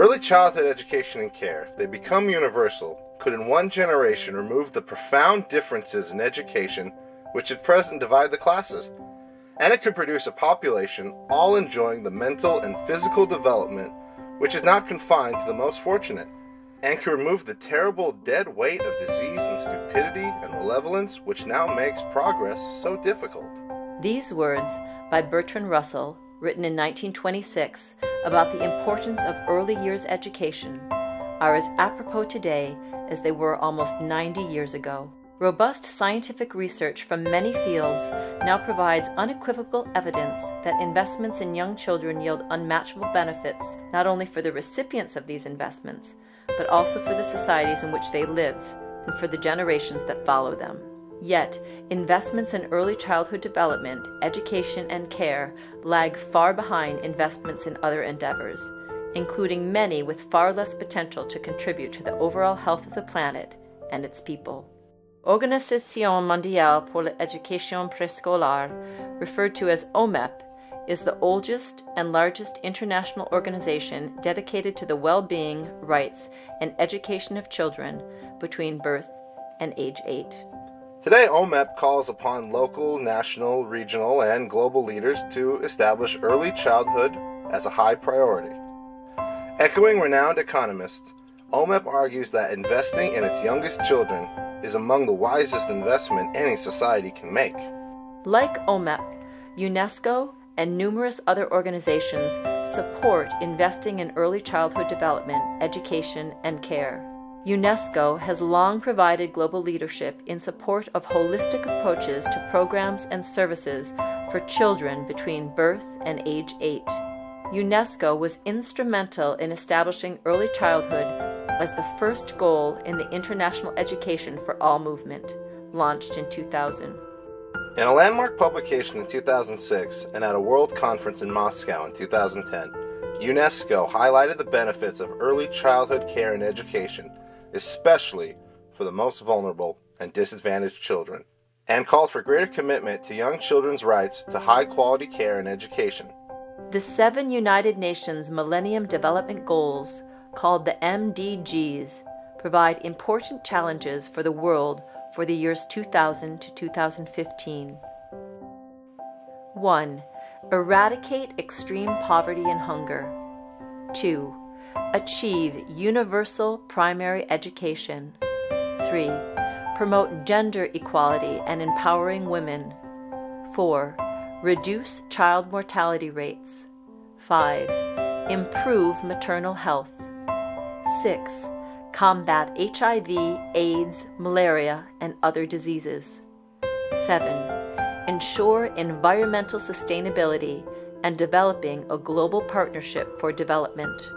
Early childhood education and care, if they become universal, could in one generation remove the profound differences in education which at present divide the classes. And it could produce a population all enjoying the mental and physical development which is not confined to the most fortunate, and could remove the terrible dead weight of disease and stupidity and malevolence which now makes progress so difficult. These words by Bertrand Russell, written in 1926, about the importance of early years education, are as apropos today as they were almost 90 years ago. Robust scientific research from many fields now provides unequivocal evidence that investments in young children yield unmatchable benefits, not only for the recipients of these investments, but also for the societies in which they live and for the generations that follow them. Yet, investments in early childhood development, education, and care lag far behind investments in other endeavors, including many with far less potential to contribute to the overall health of the planet and its people. Organisation Mondiale pour l'Éducation Préscolaire, referred to as OMEP, is the oldest and largest international organization dedicated to the well-being, rights, and education of children between birth and age 8. Today, OMEP calls upon local, national, regional, and global leaders to establish early childhood as a high priority. Echoing renowned economists, OMEP argues that investing in its youngest children is among the wisest investment any society can make. Like OMEP, UNESCO and numerous other organizations support investing in early childhood development, education, and care. UNESCO has long provided global leadership in support of holistic approaches to programs and services for children between birth and age 8. UNESCO was instrumental in establishing early childhood as the first goal in the International Education for All movement, launched in 2000. In a landmark publication in 2006 and at a world conference in Moscow in 2010, UNESCO highlighted the benefits of early childhood care and education, especially for the most vulnerable and disadvantaged children, and called for greater commitment to young children's rights to high-quality care and education. The 7 United Nations Millennium Development Goals, called the MDGs, provide important challenges for the world for the years 2000 to 2015. 1. Eradicate extreme poverty and hunger. 2. Achieve universal primary education. 3. Promote gender equality and empowering women. 4. Reduce child mortality rates. 5. Improve maternal health. 6. Combat HIV, AIDS, malaria, and other diseases. 7. Ensure environmental sustainability and developing a global partnership for development.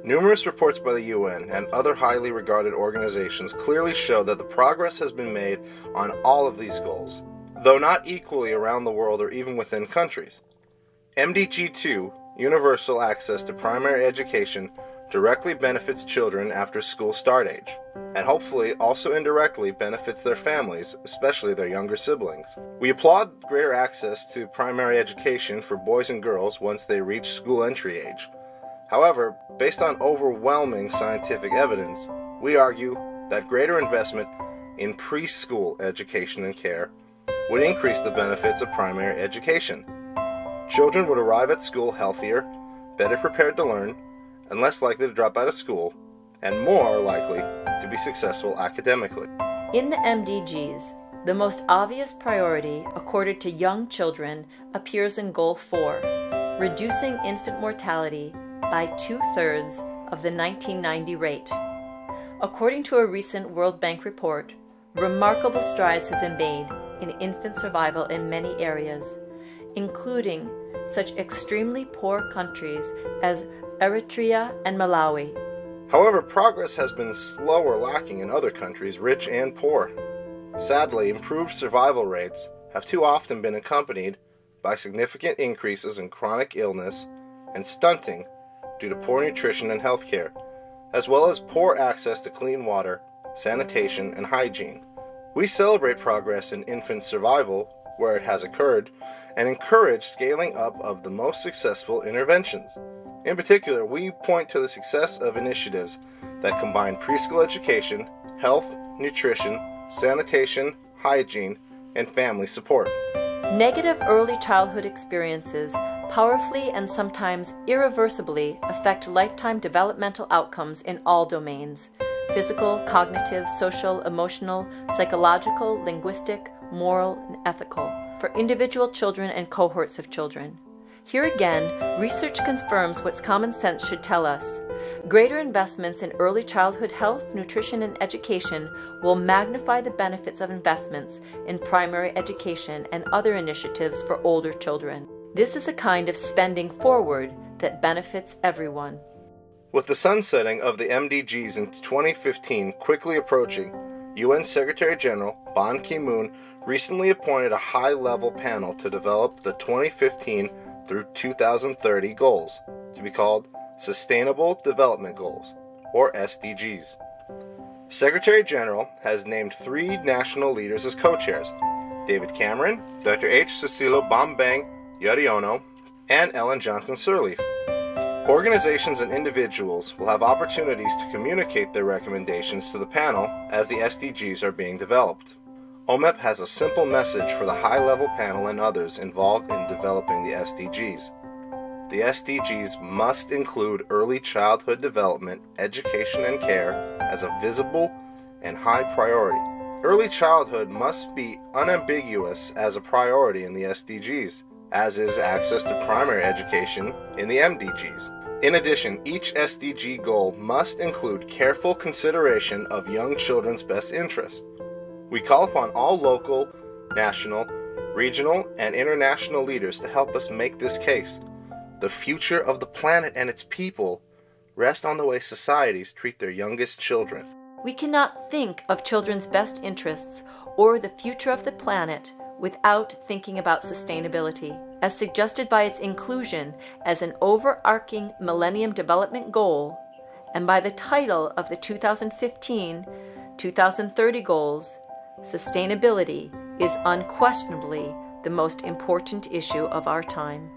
Numerous reports by the UN and other highly regarded organizations clearly show that the progress has been made on all of these goals, though not equally around the world or even within countries. MDG 2, universal access to primary education, directly benefits children after school start age, and hopefully also indirectly benefits their families, especially their younger siblings. We applaud greater access to primary education for boys and girls once they reach school entry age. However, based on overwhelming scientific evidence, we argue that greater investment in preschool education and care would increase the benefits of primary education. Children would arrive at school healthier, better prepared to learn, and less likely to drop out of school, and more likely to be successful academically. In the MDGs, the most obvious priority accorded to young children appears in Goal 4, reducing infant mortality by 2/3 of the 1990 rate. According to a recent World Bank report, remarkable strides have been made in infant survival in many areas, including such extremely poor countries as Eritrea and Malawi. However, progress has been slow or lacking in other countries, rich and poor. Sadly, improved survival rates have too often been accompanied by significant increases in chronic illness and stunting due to poor nutrition and health care, as well as poor access to clean water, sanitation, and hygiene. We celebrate progress in infant survival where it has occurred, and encourage scaling up of the most successful interventions. In particular, we point to the success of initiatives that combine preschool education, health, nutrition, sanitation, hygiene, and family support. Negative early childhood experiences powerfully and sometimes irreversibly affect lifetime developmental outcomes in all domains: physical, cognitive, social, emotional, psychological, linguistic, moral, and ethical, for individual children and cohorts of children. Here again, research confirms what common sense should tell us. Greater investments in early childhood health, nutrition, and education will magnify the benefits of investments in primary education and other initiatives for older children. This is a kind of spending forward that benefits everyone. With the sunsetting of the MDGs in 2015 quickly approaching, UN Secretary General Ban Ki-moon recently appointed a high-level panel to develop the 2015 through 2030 goals, to be called Sustainable Development Goals, or SDGs. Secretary General has named 3 national leaders as co-chairs: David Cameron, Dr. H. Susilo Bambang Yudhoyono, and Ellen Johnson Sirleaf. Organizations and individuals will have opportunities to communicate their recommendations to the panel as the SDGs are being developed. OMEP has a simple message for the high-level panel and others involved in developing the SDGs. The SDGs must include early childhood development, education, and care as a visible and high priority. Early childhood must be unambiguous as a priority in the SDGs, as is access to primary education in the MDGs. In addition, each SDG goal must include careful consideration of young children's best interest. We call upon all local, national, regional, and international leaders to help us make this case. The future of the planet and its people rest on the way societies treat their youngest children. We cannot think of children's best interests or the future of the planet without thinking about sustainability, as suggested by its inclusion as an overarching Millennium Development Goal and by the title of the 2015-2030 goals. Sustainability is unquestionably the most important issue of our time.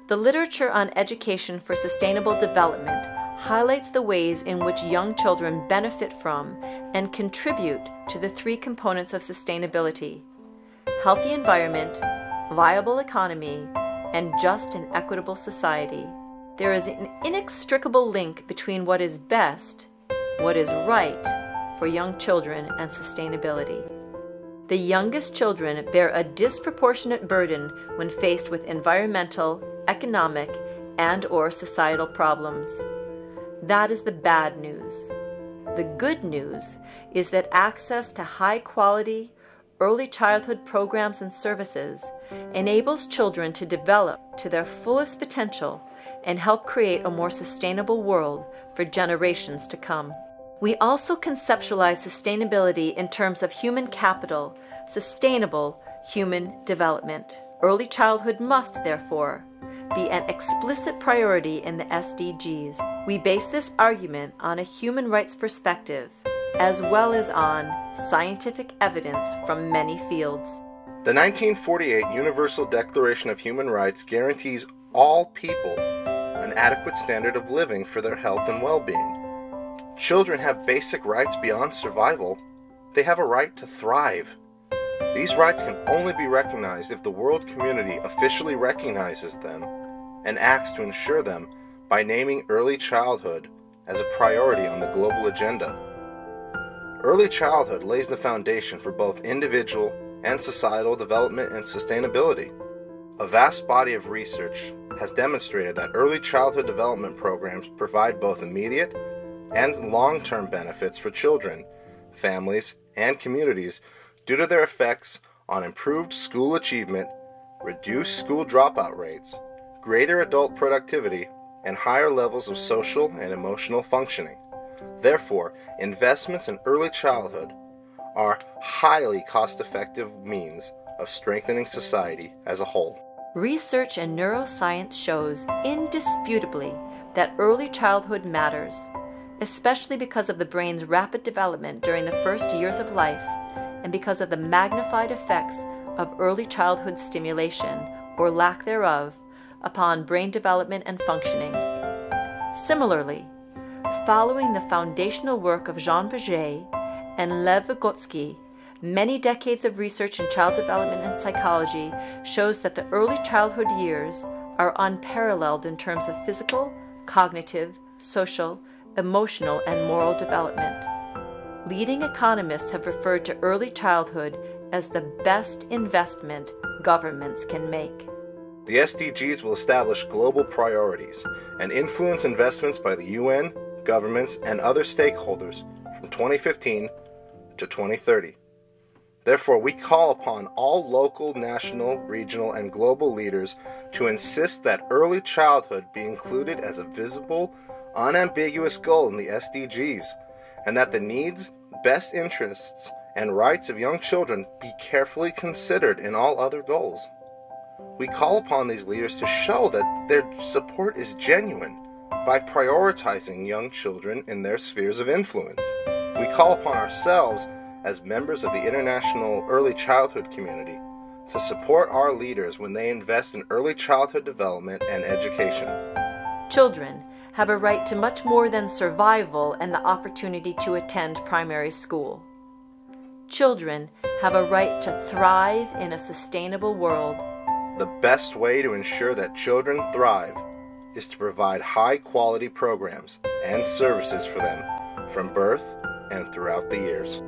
The literature on education for sustainable development highlights the ways in which young children benefit from and contribute to the 3 components of sustainability: healthy environment, viable economy, and just and equitable society. There is an inextricable link between what is best, what is right, for young children and sustainability. The youngest children bear a disproportionate burden when faced with environmental, economic, and/or societal problems. That is the bad news. The good news is that access to high-quality, early childhood programs and services enables children to develop to their fullest potential and help create a more sustainable world for generations to come. We also conceptualize sustainability in terms of human capital, sustainable human development. Early childhood must, therefore, be an explicit priority in the SDGs. We base this argument on a human rights perspective, as well as on scientific evidence from many fields. The 1948 Universal Declaration of Human Rights guarantees all people an adequate standard of living for their health and well-being. Children have basic rights beyond survival. They have a right to thrive. These rights can only be recognized if the world community officially recognizes them and acts to ensure them by naming early childhood as a priority on the global agenda. Early childhood lays the foundation for both individual and societal development and sustainability. A vast body of research has demonstrated that early childhood development programs provide both immediate and long-term benefits for children, families, and communities due to their effects on improved school achievement, reduced school dropout rates, greater adult productivity, and higher levels of social and emotional functioning. Therefore, investments in early childhood are highly cost-effective means of strengthening society as a whole. Research in neuroscience shows indisputably that early childhood matters, especially because of the brain's rapid development during the first years of life and because of the magnified effects of early childhood stimulation, or lack thereof, upon brain development and functioning. Similarly, following the foundational work of Jean Piaget and Lev Vygotsky, many decades of research in child development and psychology shows that the early childhood years are unparalleled in terms of physical, cognitive, social, emotional, and moral development. Leading economists have referred to early childhood as the best investment governments can make. The SDGs will establish global priorities and influence investments by the UN, governments, and other stakeholders from 2015 to 2030. Therefore, we call upon all local, national, regional, and global leaders to insist that early childhood be included as a visible, unambiguous goal in the SDGs, and that the needs, best interests, and rights of young children be carefully considered in all other goals. We call upon these leaders to show that their support is genuine by prioritizing young children in their spheres of influence. We call upon ourselves as members of the international early childhood community to support our leaders when they invest in early childhood development and education. Children have a right to much more than survival and the opportunity to attend primary school. Children have a right to thrive in a sustainable world. The best way to ensure that children thrive is to provide high-quality programs and services for them from birth and throughout the years.